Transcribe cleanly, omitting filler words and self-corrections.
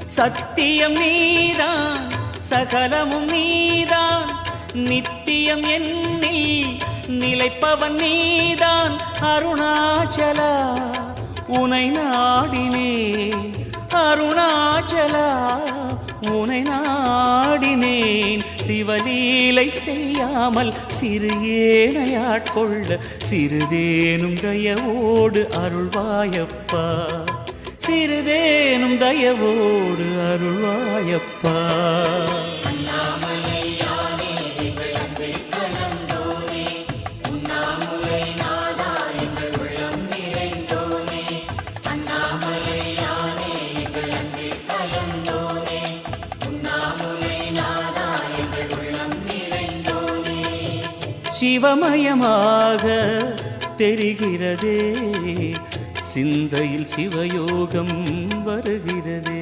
சத்தியம் நீதான் சகலமும் நீதான் நித்தியம் என்னில் நிலைப்பவன் நீதான் அருணாச்சலா உனை நாடினேன் அருணாச்சலா உனை நாடினேன் சிவலீலை செய்யாமல் சிறு ஏனையாட்கொள்ள சிறிதேனும் தயவோடு அருள்வாயப்பா சிறிதேனும் தயவோடு அருள்வாயப்பா சிவமயமாக தெரிகிறதே சிந்தையில் சிவயோகம் வருகிறதே